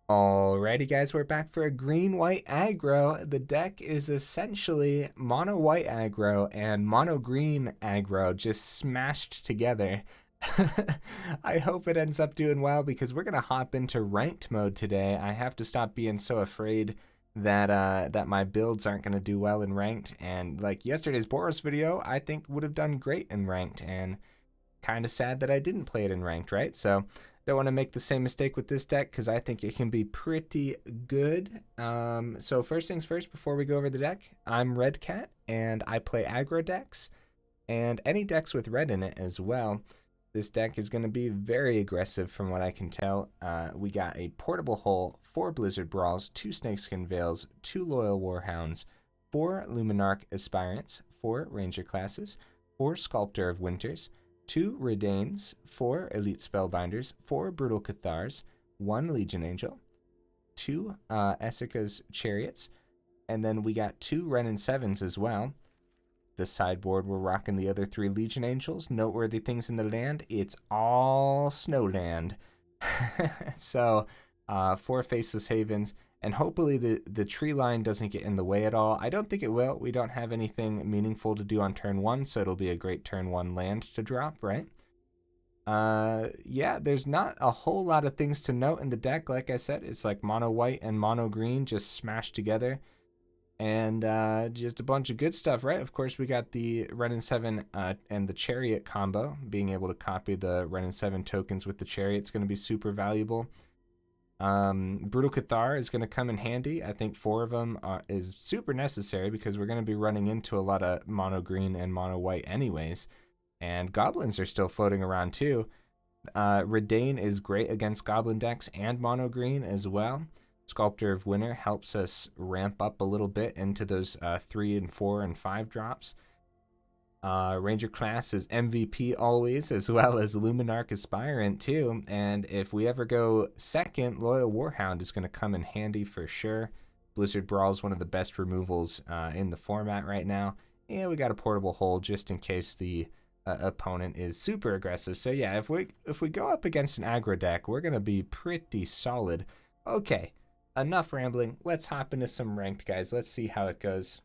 Alrighty guys, we're back for a green-white aggro. The deck is essentially mono-white aggro and mono-green aggro just smashed together. I hope it ends up doing well because we're going to hop into ranked mode today. I have to stop being so afraid that my builds aren't going to do well in ranked, and like yesterday's Boros video, I think would have done great in ranked, and kind of sad that I didn't play it in ranked, right? So don't want to make the same mistake with this deck because I think it can be pretty good. So first things first, before we go over the deck, I'm Red Cat and I play aggro decks and any decks with red in it as well. This deck is going to be very aggressive from what I can tell. We got a Portable Hole, 4 Blizzard Brawls, 2 Snakeskin Veils, 2 Loyal Warhounds, 4 Luminarch Aspirants, 4 Ranger Classes, 4 Sculptor of Winters, 2 Reidanes, 4 Elite Spellbinders, 4 Brutal Cathars, 1 Legion Angel, 2 Esika's Chariots, and then we got 2 Wrenn and Sevens as well. The sideboard, we're rocking the other 3 Legion Angels. Noteworthy things in the land, it's all Snowland. So, 4 Faceless Havens, and hopefully the tree line doesn't get in the way at all. I don't think it will. We don't have anything meaningful to do on turn 1, so it'll be a great turn 1 land to drop, right? Yeah, there's not a whole lot of things to note in the deck. Like I said, it's like mono white and mono green just smashed together. And just a bunch of good stuff, right? Of course, we got the Wrenn and Seven and the Chariot combo. Being able to copy the Wrenn and Seven tokens with the Chariot is going to be super valuable. Brutal Cathar is going to come in handy. I think 4 of them is super necessary because we're going to be running into a lot of mono green and mono white anyways. And goblins are still floating around too. Reidane is great against goblin decks and mono green as well. Sculptor of Winter helps us ramp up a little bit into those 3 and 4 and 5 drops. Ranger class is MVP always, as well as Luminarch Aspirant too. And if we ever go second, Loyal Warhound is going to come in handy for sure. Blizzard Brawl is one of the best removals in the format right now. And we got a Portable Hole just in case the opponent is super aggressive. So yeah, if we go up against an aggro deck, we're going to be pretty solid. Okay, enough rambling. Let's hop into some ranked, guys. Let's see how it goes.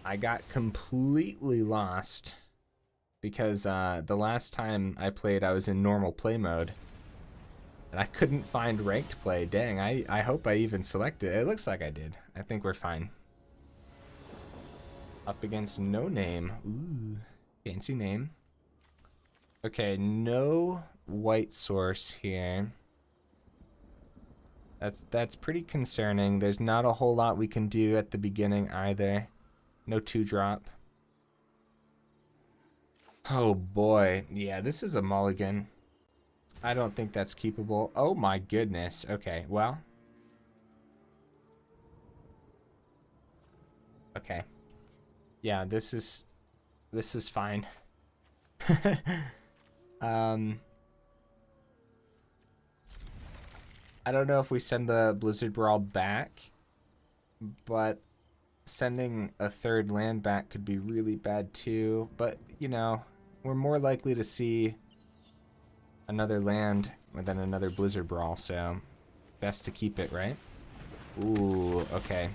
I got completely lost because the last time I played, I was in normal play mode. And I couldn't find ranked play. Dang, I hope I even selected it. It looks like I did. I think we're fine. Up against No Name. Ooh, fancy name. Okay, no white source here. That's pretty concerning. There's not a whole lot we can do at the beginning either. No 2-drop. Oh boy. Yeah, this is a mulligan. I don't think that's keepable. Oh my goodness. Okay, well. Okay. Yeah, this is fine. I don't know if we send the Blizzard Brawl back, but sending a 3rd land back could be really bad too. But, you know, we're more likely to see another land than another Blizzard Brawl, so best to keep it, right? Ooh, okay.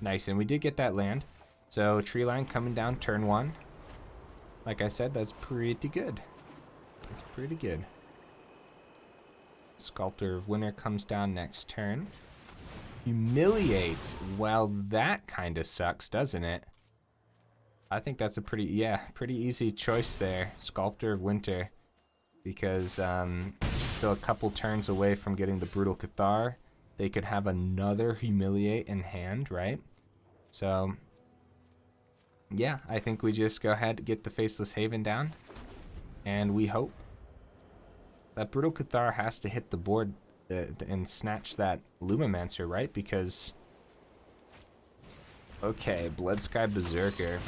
Nice, and we did get that land. So Treeline coming down turn 1. Like I said, that's pretty good. That's pretty good. Sculptor of Winter comes down next turn. Humiliate. Well, that kind of sucks, doesn't it? I think that's a pretty easy choice there. Sculptor of Winter. Because still a couple turns away from getting the Brutal Cathar. They could have another Humiliate in hand, right? So, yeah, I think we just go ahead and get the Faceless Haven down. And we hope that Brutal Cathar has to hit the board and snatch that Lumimancer, right? Because, okay, Bloodsky Berserker.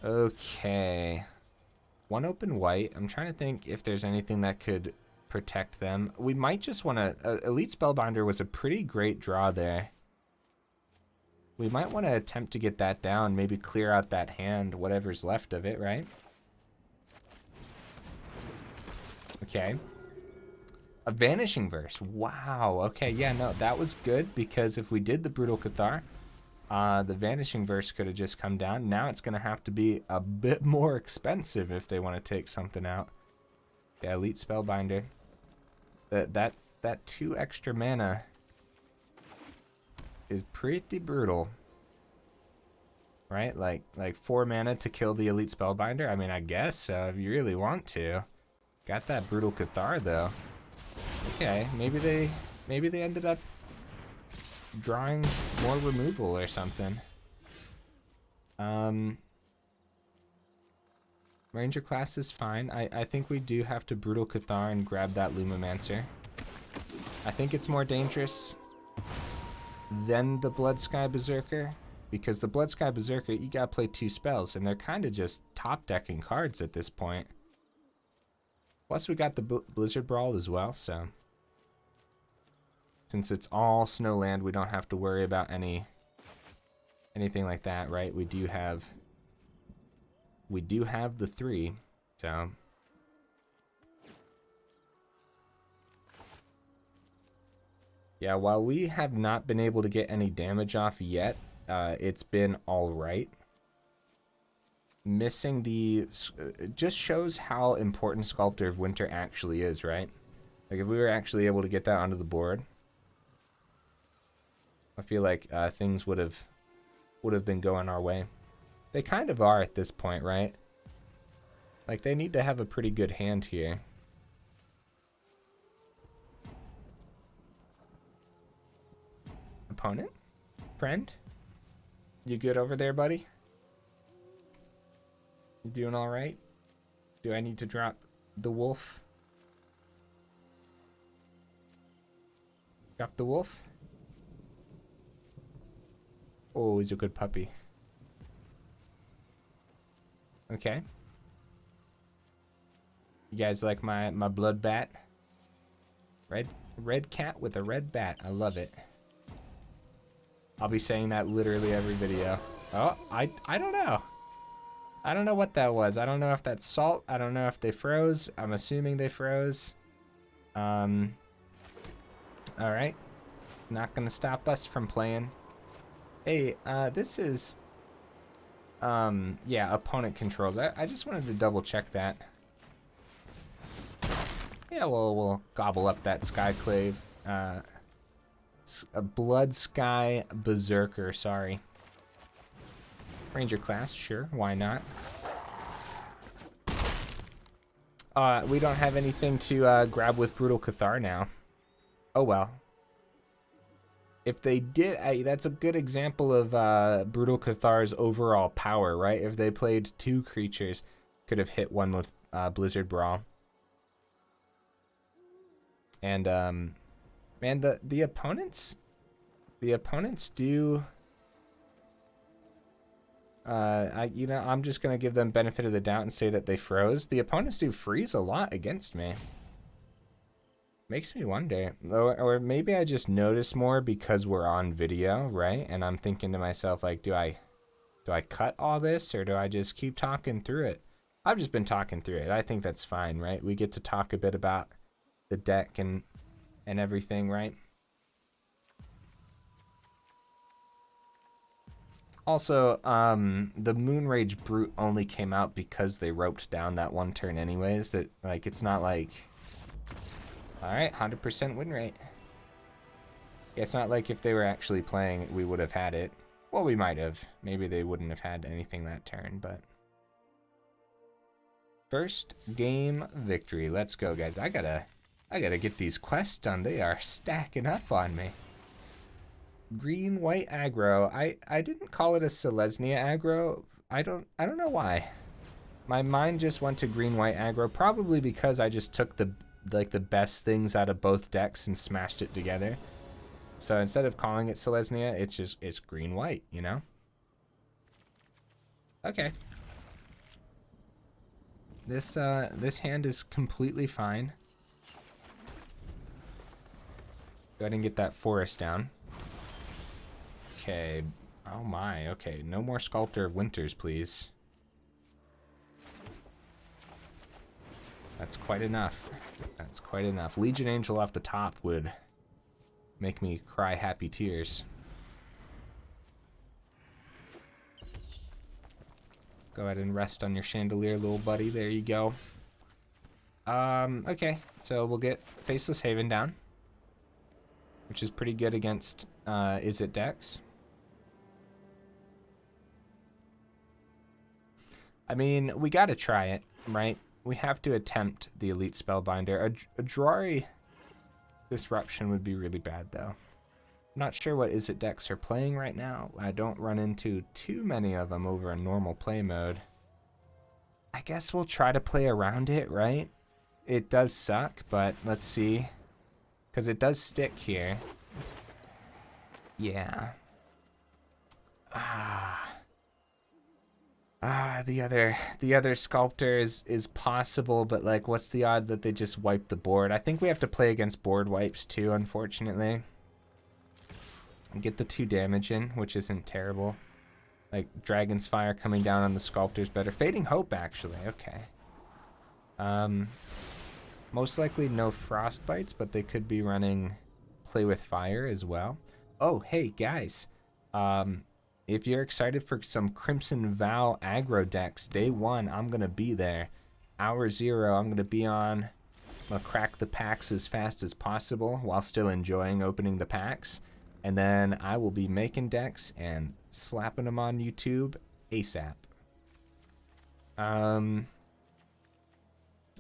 Okay. 1 open white. I'm trying to think if there's anything that could protect them. We might just want to... Elite Spellbinder was a pretty great draw there. we might want to attempt to get that down, maybe clear out that hand, whatever's left of it, right? Okay. A Vanishing Verse. Wow. Okay, yeah, no, that was good, because if we did the Brutal Cathar, the Vanishing Verse could have just come down. Now it's going to have to be a bit more expensive if they want to take something out. Yeah, Elite Spellbinder. That 2 extra mana is pretty brutal. Right? Like 4 mana to kill the Elite Spellbinder? I mean, I guess so, if you really want to. Got that Brutal Cathar, though. Okay, maybe they ended up drawing more removal or something. Ranger class is fine. I think we do have to Brutal Cathar and grab that Lumimancer. I think it's more dangerous than the Blood Sky Berserker, because the Blood Sky Berserker, you gotta play 2 spells, and they're kind of just top decking cards at this point. Plus we got the Blizzard Brawl as well, so since it's all Snowland, we don't have to worry about anything like that, right? We do have the 3, so yeah, while we have not been able to get any damage off yet, it's been all right. Missing the just shows how important Sculptor of Winter actually is, right? Like if we were actually able to get that onto the board, I feel like things would have been going our way. They kind of are at this point, right? Like they need to have a pretty good hand here. Opponent? Friend? You good over there, buddy? You doing all right? Do I need to drop the wolf? Drop the wolf? Oh, he's a good puppy. Okay. You guys like my blood bat? Red cat with a red bat. I love it. I'll be saying that literally every video. Oh, I don't know. I don't know what that was. I don't know if that's salt. I don't know if they froze. I'm assuming they froze. Alright. Not gonna stop us from playing. Hey, this is... yeah, opponent controls. I just wanted to double check that. Yeah, we'll gobble up that Skyclave. A Blood Sky Berserker, sorry. Ranger class, sure, why not? We don't have anything to grab with Brutal Cathar now. Oh well. If they did, that's a good example of Brutal Cathar's overall power, right? If they played 2 creatures, could have hit one with Blizzard Brawl. And man, the opponents do. I'm just gonna give them benefit of the doubt and say that they froze. The opponents do freeze a lot against me. Makes me wonder, or maybe I just notice more because we're on video, right? And I'm thinking to myself, like, do I cut all this, or do I just keep talking through it? I've just been talking through it. I think that's fine, right? We get to talk a bit about the deck and everything, right? Also, the Moonrage Brute only came out because they roped down that one turn anyways. That, like, it's not like... Alright, 100% win rate. Yeah, it's not like if they were actually playing, we would have had it. Well, we might have. Maybe they wouldn't have had anything that turn, but... First game victory. Let's go, guys. I gotta get these quests done. They are stacking up on me. Green white aggro. I didn't call it a Selesnya aggro. I don't know why. My mind just went to green white aggro, probably because I just took the best things out of both decks and smashed it together. So instead of calling it Selesnya, it's green white, you know? Okay. This hand is completely fine. Go ahead and get that forest down. Okay, Oh my, okay. No more Sculptor of Winters, please. That's quite enough. That's quite enough. Legion Angel off the top would make me cry happy tears. Go ahead and rest on your chandelier, little buddy. There you go. Okay, so we'll get Faceless Haven down, which is pretty good against Izzet decks. I mean, we gotta try it, right? We have to attempt the Elite Spellbinder. A Jwari Disruption would be really bad, though. I'm not sure what Izzet decks are playing right now. I don't run into too many of them over a normal play mode. I guess we'll try to play around it, right? It does suck, but let's see. Because it does stick here. Yeah. The other Sculptor is possible, but like, what's the odds that they just wipe the board? I think we have to play against board wipes too, unfortunately. Get the 2 damage in, which isn't terrible. Like, Dragon's Fire coming down on the Sculptor's better. Fading Hope, actually, okay. Most likely no Frostbites, but they could be running Play with Fire as well. Oh, hey, guys. If you're excited for some Crimson Vow aggro decks, day 1, I'm going to be there. Hour 0, I'm going to be on. I'm going to crack the packs as fast as possible while still enjoying opening the packs. And then I will be making decks and slapping them on YouTube ASAP.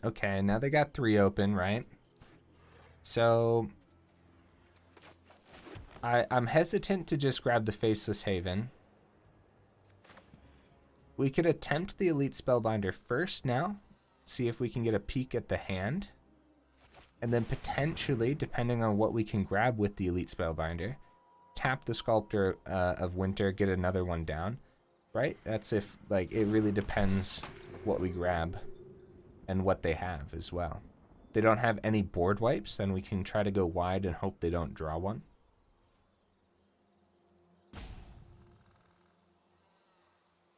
Okay, now they got 3 open, right? So I'm hesitant to just grab the Faceless Haven. We could attempt the Elite Spellbinder first now. See if we can get a peek at the hand. And then potentially, depending on what we can grab with the Elite Spellbinder, tap the Sculptor of Winter, get another one down. Right? That's if, like, it really depends what we grab and what they have as well. If they don't have any board wipes, then we can try to go wide and hope they don't draw one.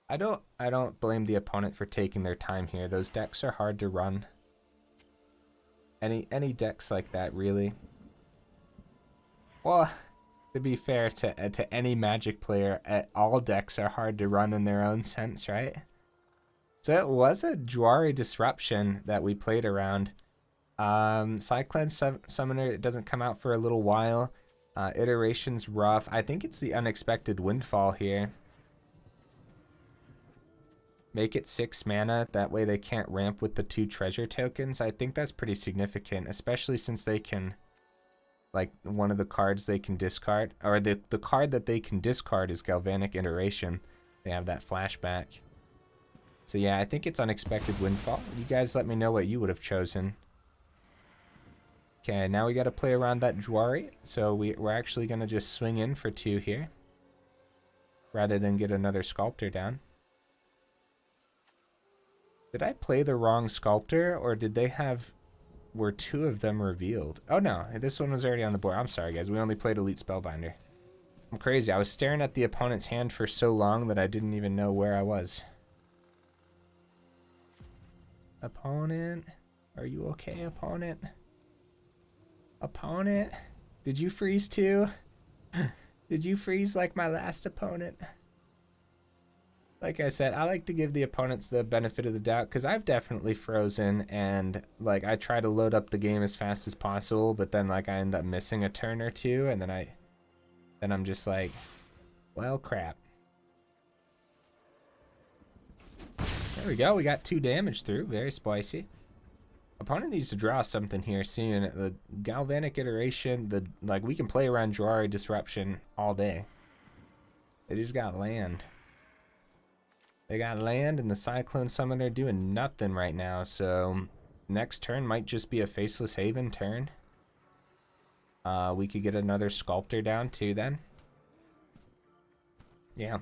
I don't blame the opponent for taking their time here. Those decks are hard to run. Any decks like that, really. Well, to be fair to any Magic player, all decks are hard to run in their own sense, right? So it was a Jwari Disruption that we played around. Cyclone Summoner, it doesn't come out for a little while. Iteration's rough. I think it's the Unexpected Windfall here. Make it 6 mana, that way they can't ramp with the 2 treasure tokens. I think that's pretty significant, especially since they can, like, one of the cards they can discard, or the card that they can discard is Galvanic Iteration. They have that flashback. So yeah, I think it's Unexpected Windfall. You guys let me know what you would have chosen. Okay, now we got to play around that Jwari, so we're actually going to just swing in for 2 here, rather than get another Sculptor down. Did I play the wrong Sculptor, or did they have... Were 2 of them revealed? Oh no, this one was already on the board. I'm sorry, guys. We only played Elite Spellbinder. I'm crazy. I was staring at the opponent's hand for so long that I didn't even know where I was. Opponent? Are you okay, opponent? Opponent? Did you freeze too? Did you freeze like my last opponent? Like I said, I like to give the opponents the benefit of the doubt because I've definitely frozen and like I try to load up the game as fast as possible, but then like I end up missing a turn or 2 and then I'm just like, well, crap. There we go. We got 2 damage through. Very spicy. Opponent needs to draw something here soon. The Galvanic Iteration, we can play around Jwari Disruption all day. They just got land. They got land, and the Cyclone Summoner doing nothing right now, so next turn might just be a Faceless Haven turn. We could get another Sculptor down too then. Yeah.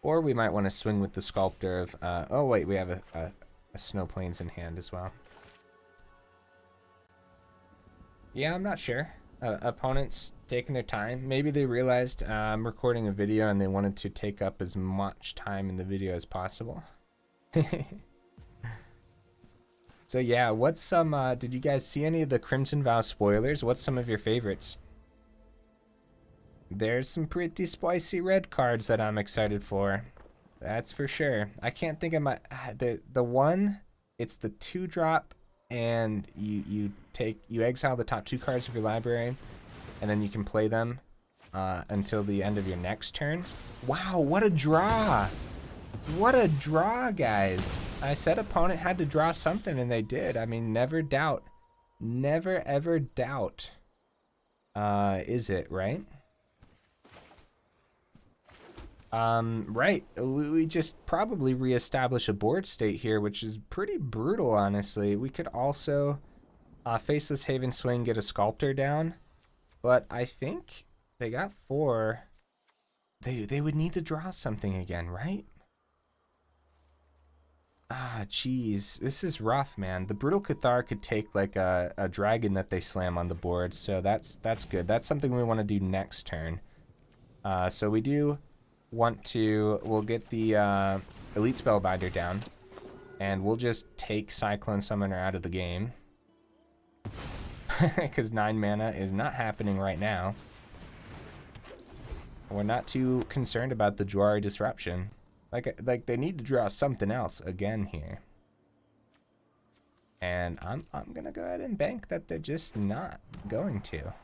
Or we might want to swing with the Sculptor of... oh wait, we have a Snow Plains in hand as well. Yeah, I'm not sure. opponents taking their time. Maybe they realized I'm recording a video and they wanted to take up as much time in the video as possible. So yeah, what's some, did you guys see any of the Crimson Vow spoilers? What's some of your favorites? There's some pretty spicy red cards that I'm excited for. That's for sure. I can't think of my, the one, it's the 2-drop, and you exile the top 2 cards of your library, and then you can play them until the end of your next turn. Wow, what a draw! What a draw, guys. I said opponent had to draw something, and they did. I mean, never doubt. Never, ever doubt. Is it, right? Right. We just probably reestablish a board state here, which is pretty brutal, honestly. We could also Faceless Haven swing, get a Sculptor down. But I think they got 4. They would need to draw something again, right? Ah, jeez. This is rough, man. The Brutal Cathar could take like a dragon that they slam on the board, so that's good. That's something we want to do next turn. So we do want to, we'll get the Elite Spellbinder down, and we'll just take Cyclone Summoner out of the game. Because 9 mana is not happening right now. We're not too concerned about the Jwari Disruption. Like they need to draw something else again here. And I'm gonna go ahead and bank that they're just not going to.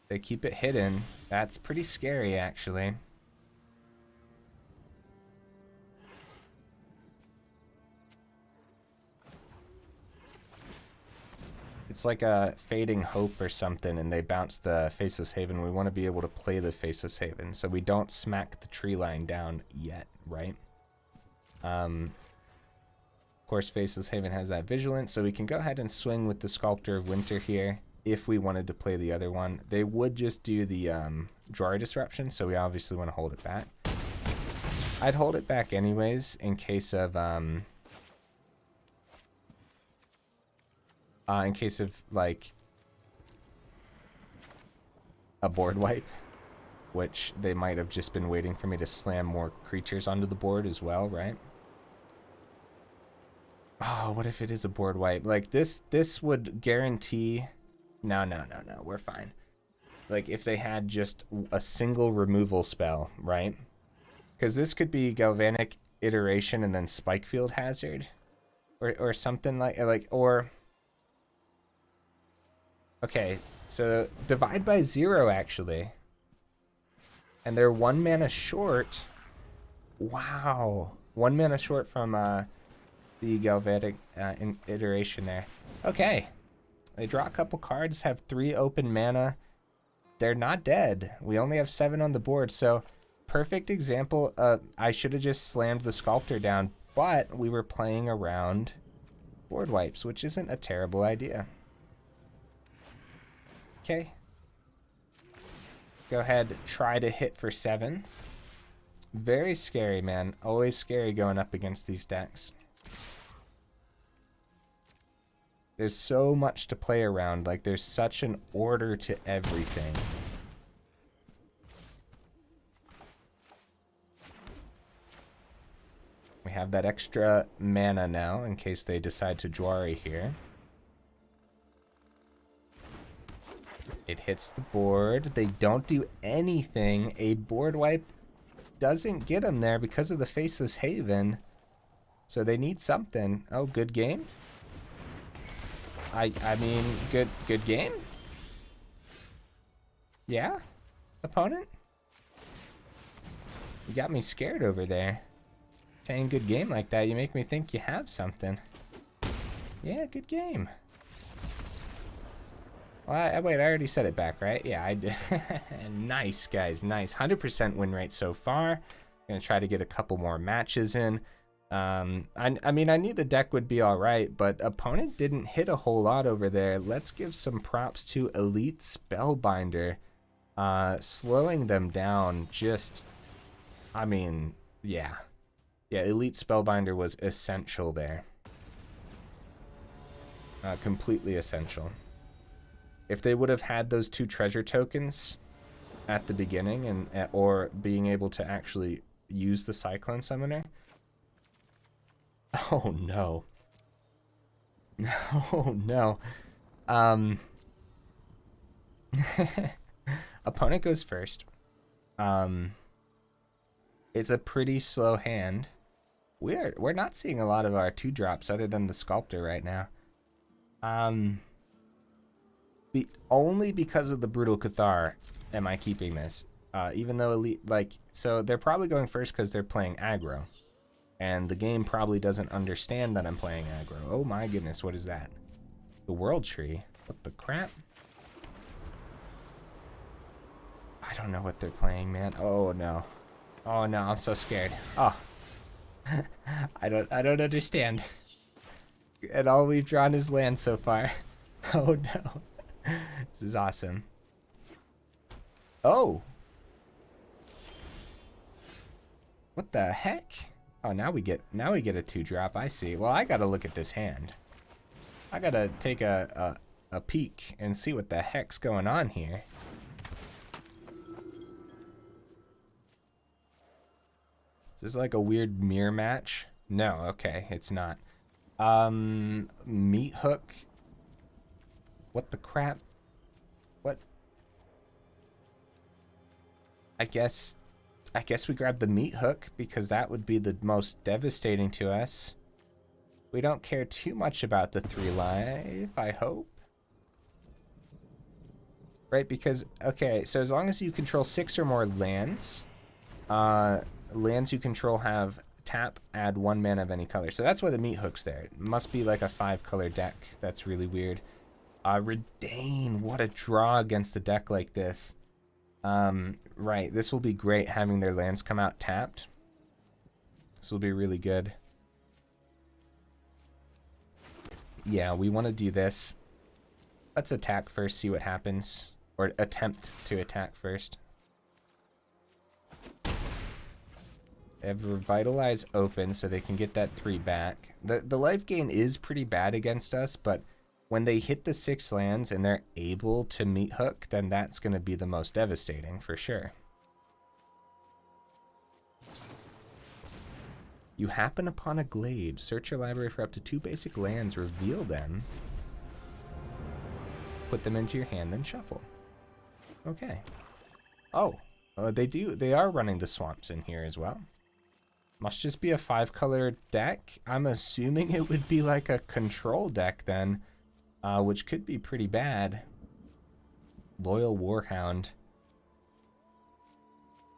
They keep it hidden. That's pretty scary, actually. It's like a Fading Hope or something, and they bounce the Faceless Haven. We want to be able to play the Faceless Haven, so we don't smack the tree line down yet, right? Of course, Faceless Haven has that Vigilance, so we can go ahead and swing with the Sculptor of Winter here if we wanted to play the other one. They would just do the Jwari Disruption, so we obviously want to hold it back. I'd hold it back anyways in case of like a board wipe, which they might have just been waiting for me to slam more creatures onto the board as well, right? Oh, what if it is a board wipe? Like this would guarantee. No, we're fine. Like if they had just a single removal spell, right? Because this could be Galvanic Iteration and then Spikefield Hazard, or something or. Okay, so divide by 0 actually. And they're 1 mana short. Wow. 1 mana short from the Galvanic Iteration there. Okay. They draw a couple cards, have 3 open mana. They're not dead. We only have 7 on the board, so perfect example of I should have just slammed the Sculptor down, but we were playing around board wipes, which isn't a terrible idea. Okay. Go ahead, try to hit for 7. Very scary, man. Always scary going up against these decks. There's so much to play around. Like, there's such an order to everything. We have that extra mana now in case they decide to Jwari here. It hits the board. They don't do anything. A board wipe doesn't get them there because of the Faceless Haven. So they need something. Oh, good game. I mean, good game? Yeah? Opponent? You got me scared over there. Saying good game like that, you make me think you have something. Yeah, good game. Well, wait, I already said it back, right? Yeah, I did. Nice, guys, nice. 100% win rate so far. Gonna try to get a couple more matches in. I mean, I knew the deck would be all right, but opponent didn't hit a whole lot over there. Let's give some props to Elite Spellbinder. Slowing them down just, I mean, yeah. Yeah, Elite Spellbinder was essential there. Completely essential. If they would have had those 2 treasure tokens at the beginning, and or being able to actually use the Cyclone Summoner. Oh no. Oh no. Opponent goes first. It's a pretty slow hand. We're not seeing a lot of our 2-drops other than the Sculptor right now. Only because of the Brutal Cathar am I keeping this. Even though Elite, so they're probably going first because they're playing aggro. And the game probably doesn't understand that I'm playing aggro. Oh my goodness, what is that? The World Tree? What the crap? I don't know what they're playing, man. Oh no. Oh no, I'm so scared. Oh. I don't understand. And all we've drawn is land so far. Oh no. This is awesome. Oh. What the heck? Oh, now we get a 2-drop. I see. Well, I gotta look at this hand. I gotta take a peek and see what the heck's going on here. Is this like a weird mirror match? No, okay, it's not. Meat hook. What the crap? What? I guess we grab the meat hook because that would be the most devastating to us. We don't care too much about the 3 life, I hope. Right, because, okay, so as long as you control 6 or more lands, lands you control have tap, add 1 mana of any color. So that's why the meat hook's there. It must be like a 5-color deck. That's really weird. Reidane, what a draw against a deck like this. Right, this will be great having their lands come out tapped. This will be really good. Yeah, we want to do this. Let's attack first, see what happens. Or attempt to attack first. They have Revitalize open so they can get that 3 back. The life gain is pretty bad against us, but when they hit the 6 lands and they're able to meat hook, then that's going to be the most devastating for sure. You happen upon a glade. Search your library for up to 2 basic lands. Reveal them. Put them into your hand, then shuffle. Okay. Oh, they are running the swamps in here as well. Must just be a 5-color deck. I'm assuming it would be like a control deck then. Which could be pretty bad. Loyal Warhound.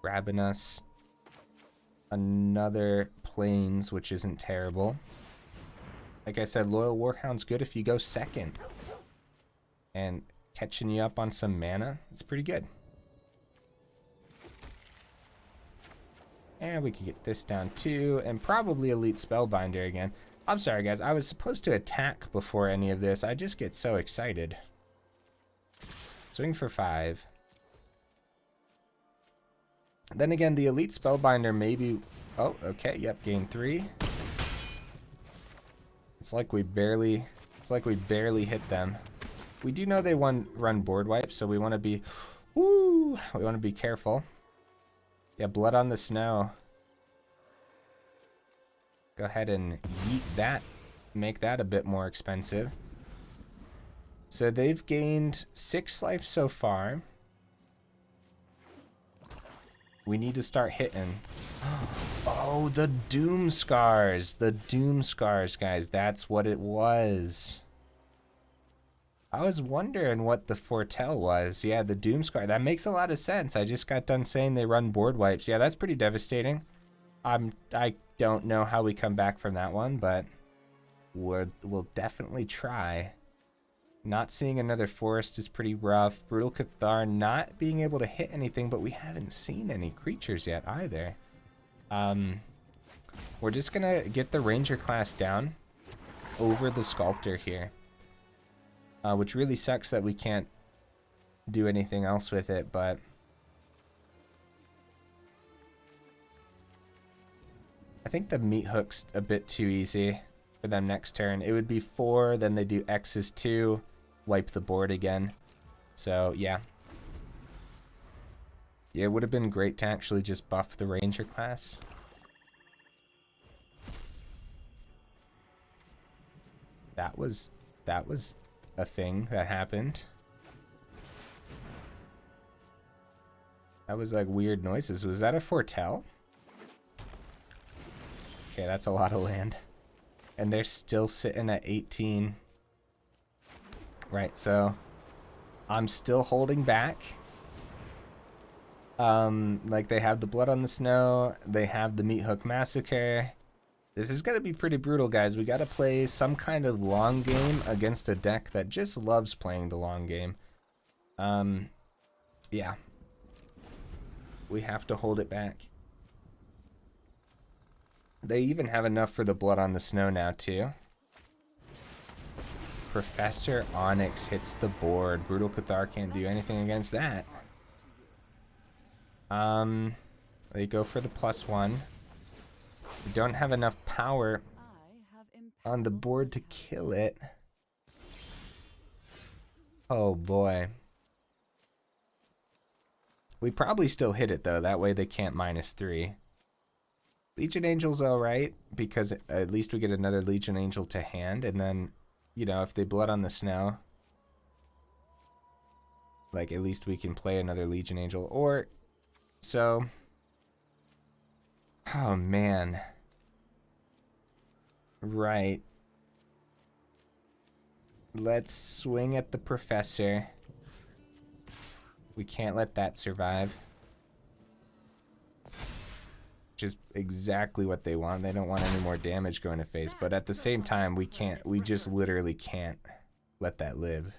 Grabbing us. Another Plains, which isn't terrible. Like I said, Loyal Warhound's good if you go second. And catching you up on some mana, it's pretty good. And we could get this down too, and probably Elite Spellbinder again. I'm sorry guys, I was supposed to attack before any of this. I just get so excited. Swing for 5. Then again, the Elite Spellbinder maybe... Oh, okay, yep, gain 3. It's like we barely hit them. We do know they run board wipes, so we want to be... Woo! We want to be careful. Yeah, Blood on the Snow. Go ahead and yeet that. Make that a bit more expensive. So they've gained 6 life so far. We need to start hitting. Oh, the Doom Scars. The Doom Scars, guys. That's what it was. I was wondering what the foretell was. Yeah, the Doom Scar. That makes a lot of sense. I just got done saying they run board wipes. Yeah, that's pretty devastating. I don't know how we come back from that one, but we'll definitely try. Not seeing another forest is pretty rough. Brutal Cathar not being able to hit anything, but we haven't seen any creatures yet either. We're just gonna get the Ranger class down over the Sculptor here. Which really sucks that we can't do anything else with it, but... I think the meat hook's a bit too easy for them next turn. It would be 4, then they do X's 2, wipe the board again. So, yeah. Yeah, it would have been great to actually just buff the Ranger class. That was a thing that happened. That was like weird noises. Was that a foretell? Okay, that's a lot of land. And they're still sitting at 18. Right, so I'm still holding back. Like they have the Blood on the Snow, they have the Meat Hook Massacre. This is gonna be pretty brutal, guys. We gotta play some kind of long game against a deck that just loves playing the long game. Yeah. We have to hold it back. They even have enough for the Blood on the Snow now, too. Professor Onyx hits the board. Brutal Cathar can't do anything against that. They go for the +1. We don't have enough power on the board to kill it. Oh boy. We probably still hit it though, that way they can't -3. Legion Angel's alright, because at least we get another Legion Angel to hand, and then, you know, if they Blood on the Snow, like at least we can play another Legion Angel, or, so, oh man. Right. Let's swing at the Professor. We can't let that survive. Which is exactly what they want. They don't want any more damage going to face, but at the same time, we just literally can't let that live.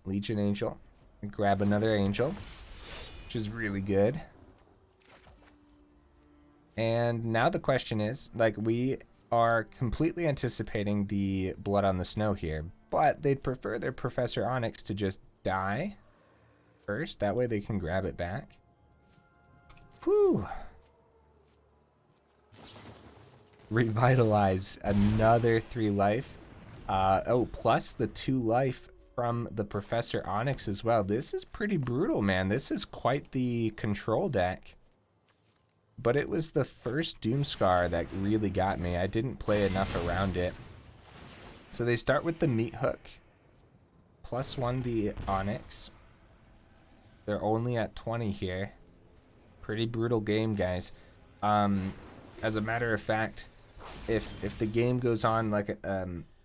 Legion Angel. Grab another Angel, which is really good. And now the question is, like, we are completely anticipating the Blood on the Snow here, but they'd prefer their Professor Onyx to just die first. That way they can grab it back. Whew. Revitalize, another 3 life. Oh, plus the 2 life from the Professor Onyx as well. This is pretty brutal, man. This is quite the control deck. But it was the first Doomscar that really got me. I didn't play enough around it. So they start with the Meat Hook. +1 the Onyx. They're only at 20 here. Pretty brutal game, guys. As a matter of fact, if the game goes on like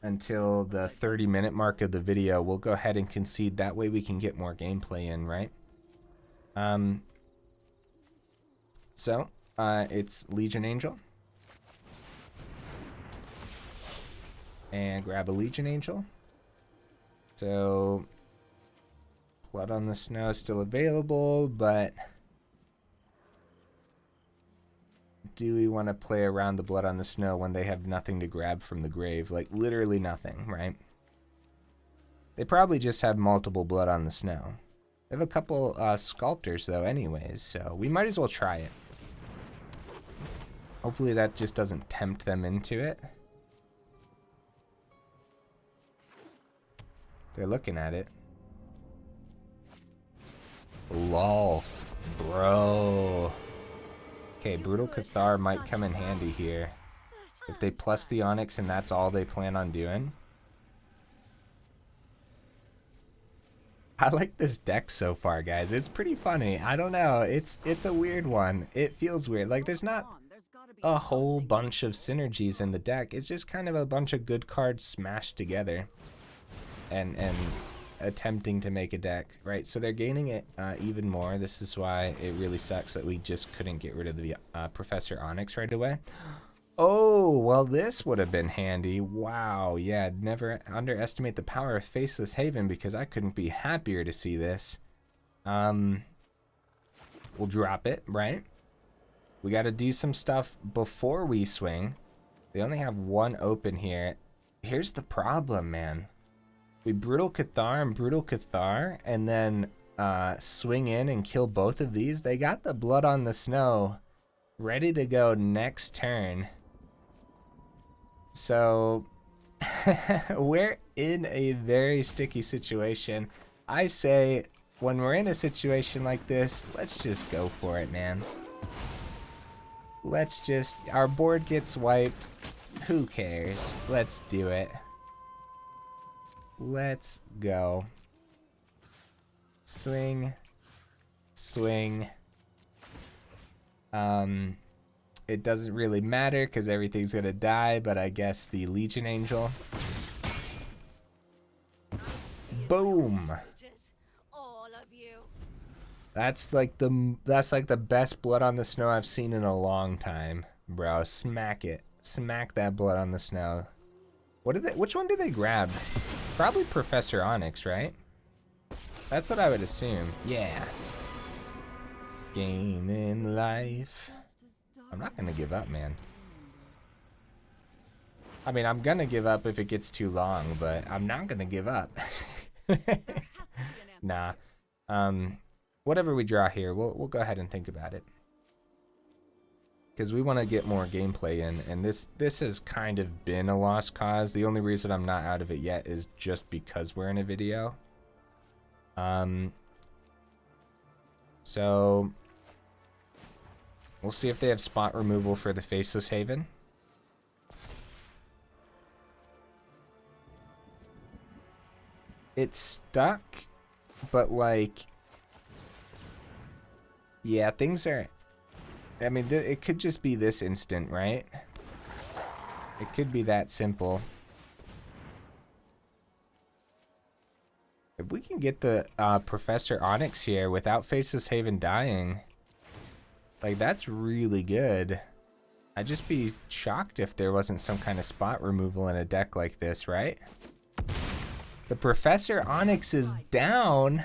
until the 30-minute mark of the video, we'll go ahead and concede. That way we can get more gameplay in, right? So it's Legion Angel. And grab a Legion Angel. So Blood on the Snow is still available, but do we want to play around the Blood on the Snow when they have nothing to grab from the grave? Like, literally nothing, right? They probably just have multiple Blood on the Snow. They have a couple Sculptors, though, anyways, so we might as well try it. Hopefully that just doesn't tempt them into it. They're looking at it. Lol, bro. Okay, Brutal Cathar might come in handy here. If they plus the Onyx and that's all they plan on doing. I like this deck so far, guys. It's pretty funny. I don't know. It's a weird one. It feels weird. Like, there's not a whole bunch of synergies in the deck. It's just kind of a bunch of good cards smashed together and attempting to make a deck, right? So they're gaining it even more. This is why it really sucks that we just couldn't get rid of the Professor Onyx right away. Oh, well, this would have been handy. Wow, yeah, never underestimate the power of Faceless Haven, because I couldn't be happier to see this. We'll drop it, right? We got to do some stuff before we swing. They only have 1 open here. Here's the problem, man. We Brutal Cathar and Brutal Cathar, and then swing in and kill both of these. They got the Blood on the Snow ready to go next turn. So We're in a very sticky situation. I say when we're in a situation like this, let's just go for it, man. Let's just, our board gets wiped. Who cares? Let's do it. Let's go. Swing. Swing. It doesn't really matter because everything's gonna die, but I guess the Legion Angel. Boom. That's like the best blood on the snow I've seen in a long time, bro. Smack it. Smack that blood on the snow. Which one do they grab? Probably Professor Onyx, right? That's what I would assume. Yeah. Gaining life. I'm not gonna give up, man. I mean, I'm gonna give up if it gets too long, but I'm not gonna give up. Nah. Whatever we draw here, we'll go ahead and think about it. Because we want to get more gameplay in, and this has kind of been a lost cause. The only reason I'm not out of it yet is just because we're in a video. So we'll see if they have spot removal for the Faceless Haven. It's stuck, but like, yeah, things are, I mean, it could just be this instant, right? It could be that simple. If we can get the Professor Onyx here without Faceless Haven dying, like, that's really good. I'd just be shocked if there wasn't some kind of spot removal in a deck like this, right? The Professor Onyx is down.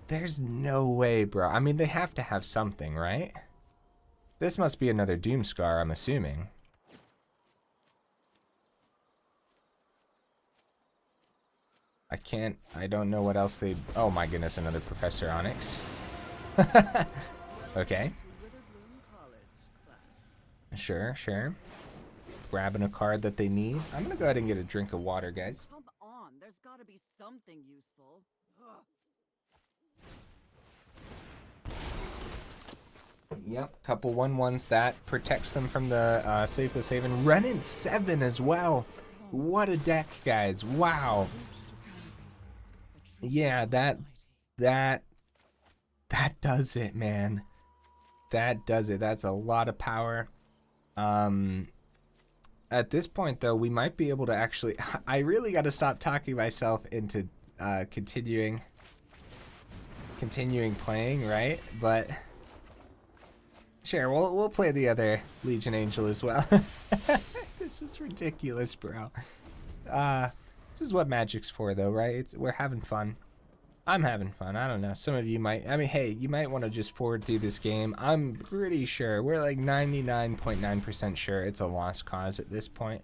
There's no way, bro. I mean, they have to have something, right? This must be another Doomscar, I'm assuming. I don't know what else they... Oh my goodness, another Professor Onyx. Okay. Sure, sure. Grabbing a card that they need. I'm gonna go ahead and get a drink of water, guys. Come on, there's gotta be something useful. Yep, couple 1/1s that protects them from the Faceless Haven. Wrenn and Seven as well. What a deck, guys! Wow. Yeah, that does it, man. That does it. That's a lot of power. At this point, though, we might be able to actually... I really got to stop talking myself into continuing playing, right? But sure, we'll play the other Legion Angel as well. This is ridiculous, bro. This is what Magic's for, though, right? We're having fun. I'm having fun. I don't know. Some of you might... I mean, hey, you might want to just forward through this game. I'm pretty sure. We're like 99.9% sure it's a lost cause at this point.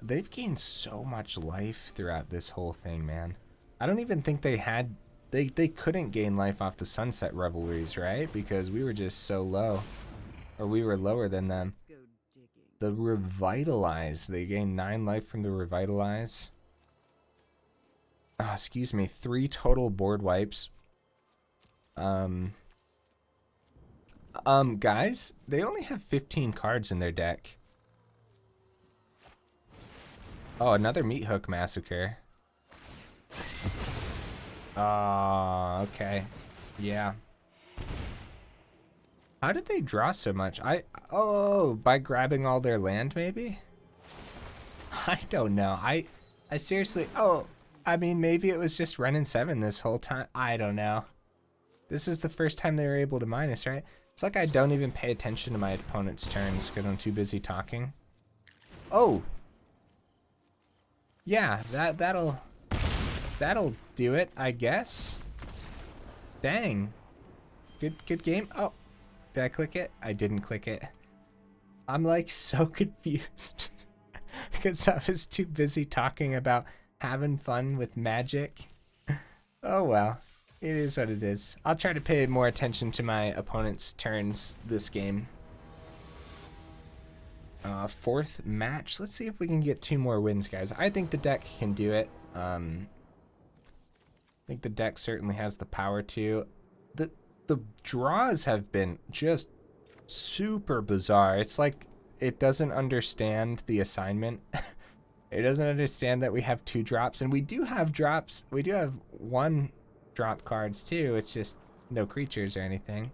They've gained so much life throughout this whole thing, man. I don't even think they had... They couldn't gain life off the Sunset Revelries, right? Because we were just so low. Or we were lower than them. The Revitalize. They gained 9 life from the Revitalize. Oh, excuse me, 3 total board wipes. Guys, they only have 15 cards in their deck. Oh, another Meat Hook Massacre. Okay. Yeah. How did they draw so much? Oh, by grabbing all their land, maybe? I don't know. I seriously... Oh... I mean, maybe it was just Wrenn and Seven this whole time. I don't know. This is the first time they were able to minus, right? It's like I don't even pay attention to my opponent's turns because I'm too busy talking. Oh. Yeah, that'll do it, I guess. Dang. Good game. Oh. Did I click it? I didn't click it. I'm like so confused because I was too busy talking about having fun with Magic. Oh well, it is what it is. I'll try to pay more attention to my opponent's turns this game. fourth match. Let's see if we can get 2 more wins, guys. I think the deck can do it. I think the deck certainly has the power to. The draws have been just super bizarre. It's like it doesn't understand the assignment. It doesn't understand that we have 2 drops, and we do have drops. We do have 1 drop cards too. It's just no creatures or anything.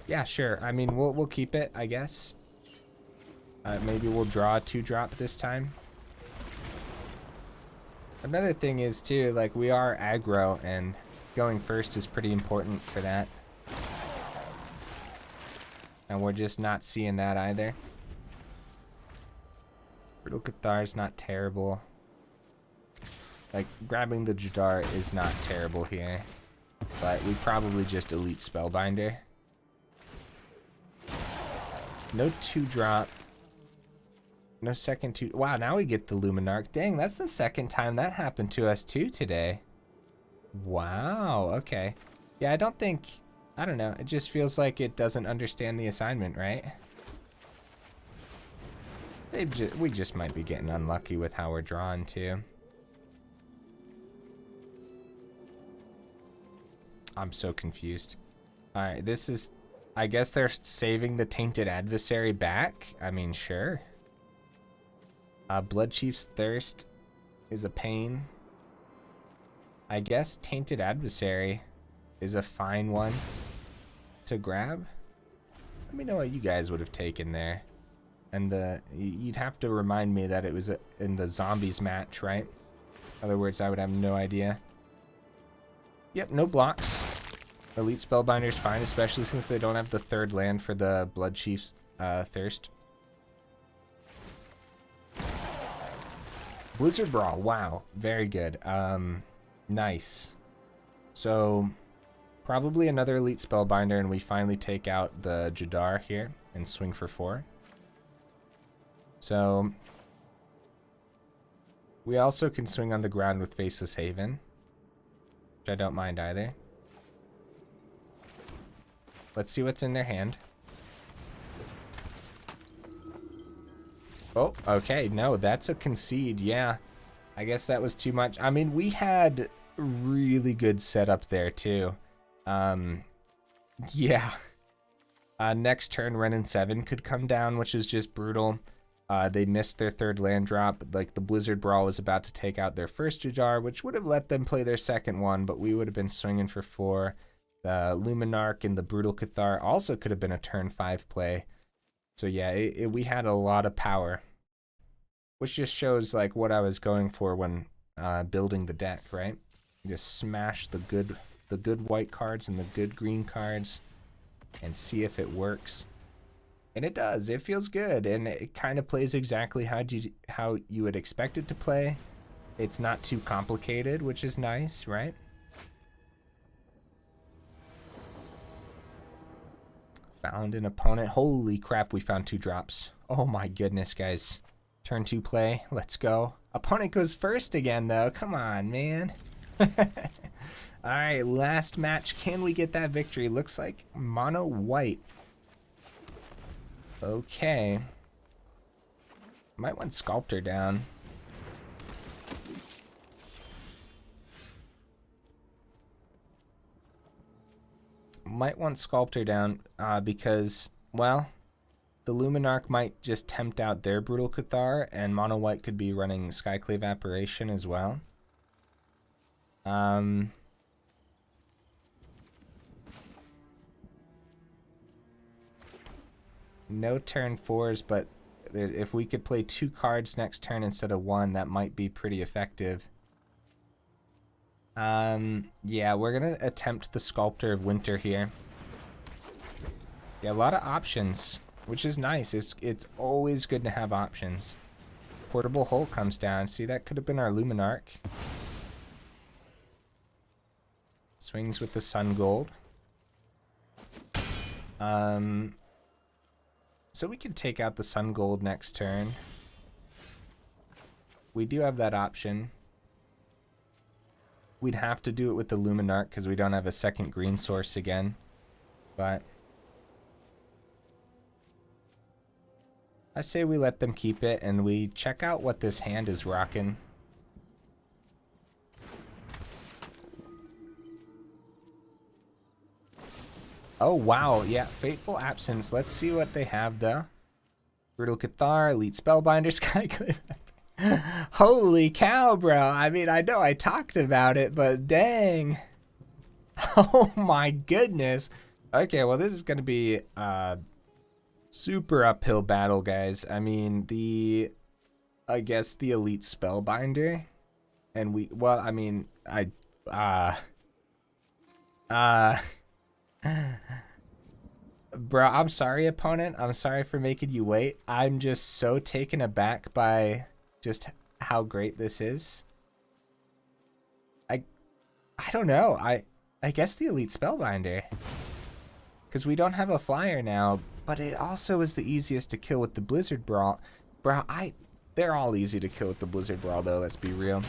Yeah, sure. I mean, we'll keep it, I guess. Maybe we'll draw a 2-drop this time. Another thing is too, like, we are aggro, and going first is pretty important for that. And we're just not seeing that either. Brutal Cathar is not terrible. Like, grabbing the Jadar is not terrible here. But we probably just Elite Spellbinder. No 2-drop. No second 2. Wow, now we get the Luminarch. Dang, that's the second time that happened to us too today. Wow, okay. Yeah, I don't know. It just feels like it doesn't understand the assignment, right? We just might be getting unlucky with how we're drawn too. I'm so confused. Alright, this is... I guess they're saving the Tainted Adversary back? I mean, sure. Blood Chief's Thirst is a pain. I guess Tainted Adversary is a fine one to grab. Let me know what you guys would have taken there. And you'd have to remind me that it was in the zombies match, right? In other words, I would have no idea. Yep, no blocks. Elite Spellbinder's fine, especially since they don't have the 3rd land for the Blood Chief's Thirst. Blizzard Brawl, wow, very good. Nice. So, probably another Elite Spellbinder, and we finally take out the Jadar here and swing for 4. So, we also can swing on the ground with Faceless Haven, which I don't mind either. Let's see what's in their hand. Oh, okay. No, that's a concede. Yeah. I guess that was too much. I mean, we had really good setup there, too. Yeah. Next turn, Wrenn and Seven could come down, which is just brutal. They missed their 3rd land drop. Like, the Blizzard Brawl was about to take out their first Jadar, which would have let them play their second one, but we would have been swinging for 4. The Luminarch and the Brutal Cathar also could have been a turn 5 play. So yeah, we had a lot of power, which just shows like what I was going for when building the deck, right? Just smash the good white cards and the good green cards and see if it works. And it does. It feels good, and it kind of plays exactly how you would expect it to play. It's not too complicated, which is nice, right? Found an opponent. Holy crap, we found 2 drops. Oh my goodness, guys. Turn 2 play. Let's go. Opponent goes first again, though. Come on, man. Alright, last match. Can we get that victory? Looks like mono white. Okay. Might want Sculptor down. Might want Sculptor down because, well, the Luminarch might just tempt out their Brutal Cathar, and mono white could be running Skyclave Apparition as well. No turn 4s, but if we could play 2 cards next turn instead of 1, that might be pretty effective. Yeah, we're gonna attempt the Sculptor of Winter here. Yeah, a lot of options, which is nice. It's always good to have options. Portable Hull comes down. See, that could have been our Luminarch. Swings with the Sun Gold. So we could take out the Sun Gold next turn. We do have that option. We'd have to do it with the Luminarch because we don't have a second green source again. But I say we let them keep it and we check out what this hand is rocking. Oh, wow. Yeah, Fateful Absence. Let's see what they have, though. Brutal Cathar, Elite Spellbinder, Skyclave. Holy cow, bro. I mean, I know I talked about it, but dang. Oh, my goodness. Okay, well, this is going to be a super uphill battle, guys. I mean, I guess the Elite Spellbinder. And well, I mean, bro, I'm sorry, opponent. I'm sorry for making you wait. I'm just so taken aback by just how great this is. I don't know. I guess the Elite Spellbinder. Because we don't have a flyer now, but it also is the easiest to kill with the Blizzard Brawl. Bro, they're all easy to kill with the Blizzard Brawl, though, let's be real.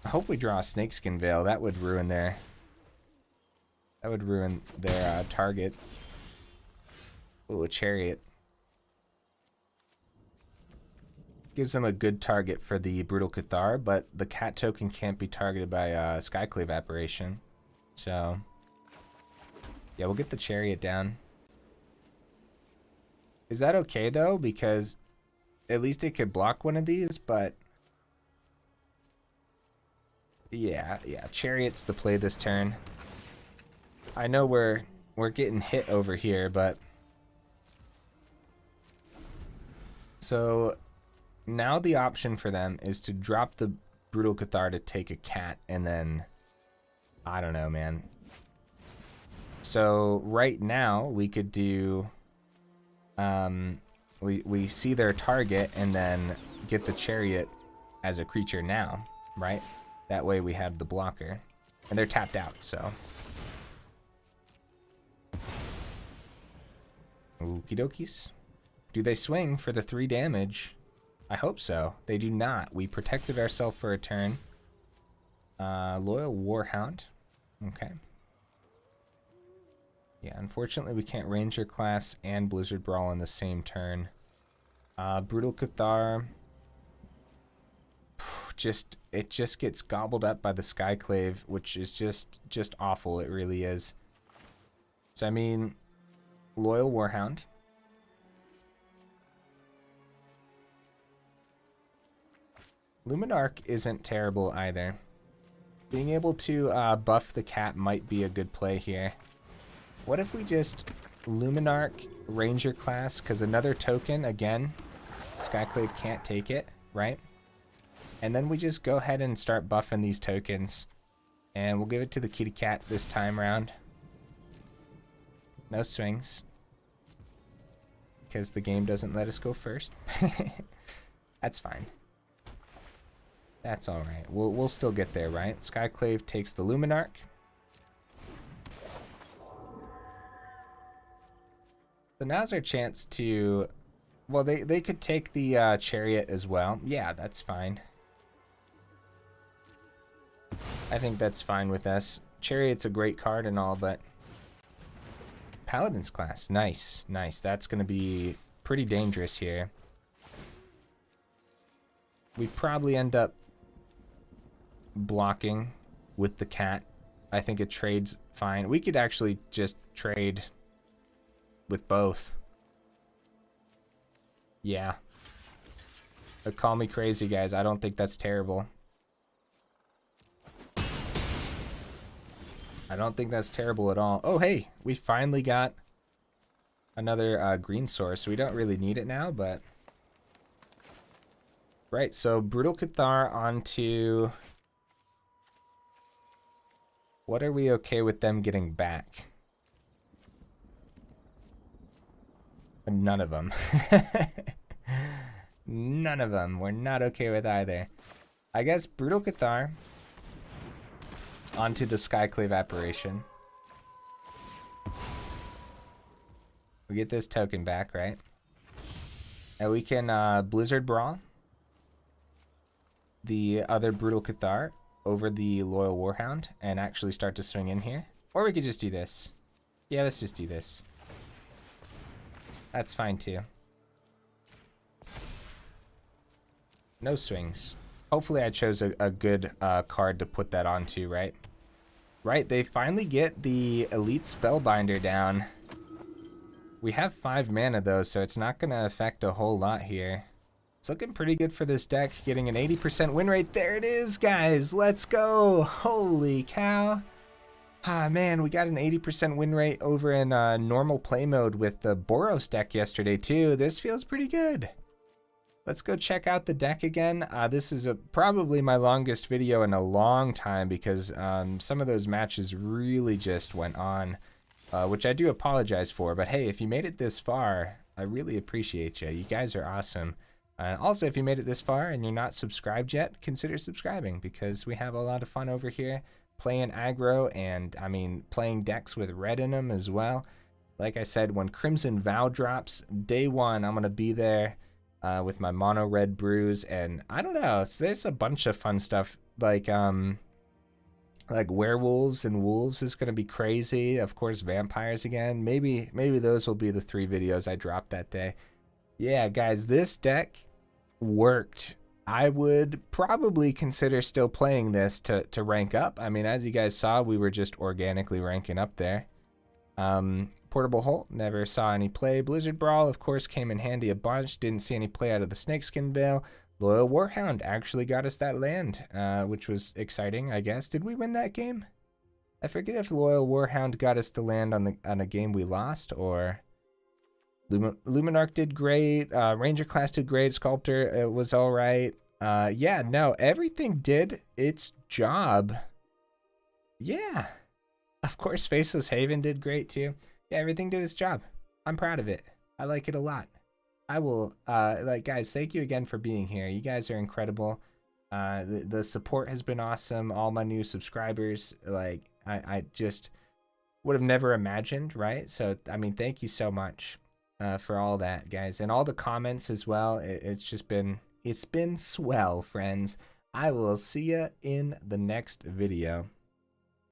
I hope we draw a Snakeskin Veil. That would ruin their target. Ooh, a Chariot. Gives them a good target for the Brutal Cathar, but the cat token can't be targeted by Skyclave Apparition. So, yeah, we'll get the Chariot down. Is that okay, though? Because at least it could block one of these, but... Yeah, Chariot's the play this turn. I know we're getting hit over here, but... So, now the option for them is to drop the Brutal Cathar to take a cat, and then... I don't know, man. So, right now, we could do... We see their target, and then get the Chariot as a creature now, right? That way we have the blocker. And they're tapped out, so... Okie dokies. Do they swing for the 3 damage? I hope so. They do not. We protected ourselves for a turn. Loyal Warhound. Okay. Yeah, unfortunately we can't Ranger class and Blizzard Brawl in the same turn. Brutal Cathar. It just gets gobbled up by the Skyclave, which is just awful. It really is. So I mean, Loyal Warhound. Luminarch isn't terrible either. Being able to buff the cat might be a good play here. What if we just Luminarch Ranger class? Because another token, again, Skyclave can't take it, right? And then we just go ahead and start buffing these tokens. And we'll give it to the kitty cat this time round. No swings. Because the game doesn't let us go first. That's fine. That's alright. We'll still get there, right? Skyclave takes the Luminarch. So now's our chance to... Well, they could take the Chariot as well. Yeah, that's fine. I think that's fine with us. Chariot's a great card and all, but... Paladin's class. Nice, nice. That's going to be pretty dangerous here. We probably end up blocking with the cat. I think it trades fine. We could actually just trade with both. Yeah. But call me crazy, guys. I don't think that's terrible. I don't think that's terrible at all. Oh, hey, we finally got another green source. We don't really need it now, but... Right, so Brutal Cathar onto... What are we okay with them getting back? None of them. None of them. We're not okay with either. I guess Brutal Cathar onto the Skyclave Apparition. We get this token back, right? And we can Blizzard Brawl the other Brutal Cathar over the Loyal Warhound and actually start to swing in here. Or we could just do this. Yeah, let's just do this. That's fine too. No swings. Hopefully I chose a good card to put that onto, right? Right, they finally get the Elite Spellbinder down. We have 5 mana though, so it's not going to affect a whole lot here. It's looking pretty good for this deck, getting an 80% win rate. There it is, guys. Let's go. Holy cow. Ah, man, we got an 80% win rate over in normal play mode with the Boros deck yesterday, too. This feels pretty good. Let's go check out the deck again. This is probably my longest video in a long time because some of those matches really just went on, which I do apologize for. But hey, if you made it this far, I really appreciate you. You guys are awesome. Also, if you made it this far and you're not subscribed yet, consider subscribing because we have a lot of fun over here playing aggro and, I mean, playing decks with red in them as well. Like I said, when Crimson Vow drops, day 1, I'm going to be there with my mono red brews. And I don't know, there's a bunch of fun stuff like werewolves and wolves is going to be crazy. Of course, vampires again. Maybe those will be the 3 videos I drop that day. Yeah, guys, this deck worked. I would probably consider still playing this to rank up. I mean, as you guys saw, we were just organically ranking up there. Portable Holt, never saw any play. Blizzard Brawl, of course, came in handy a bunch. Didn't see any play out of the Snakeskin Veil. Loyal Warhound actually got us that land, which was exciting, I guess. Did we win that game? I forget if Loyal Warhound got us the land on a game we lost, or... Luminarch did great. Ranger class did great. Sculptor was all right. Yeah, no, everything did its job. Yeah. Of course, Faceless Haven did great too. Yeah, everything did its job. I'm proud of it. I like it a lot. I will, guys, thank you again for being here. You guys are incredible. The support has been awesome. All my new subscribers, I just would have never imagined, right? So, I mean, thank you so much. For all that, guys, and all the comments as well. It's been swell, friends. I will see you in the next video.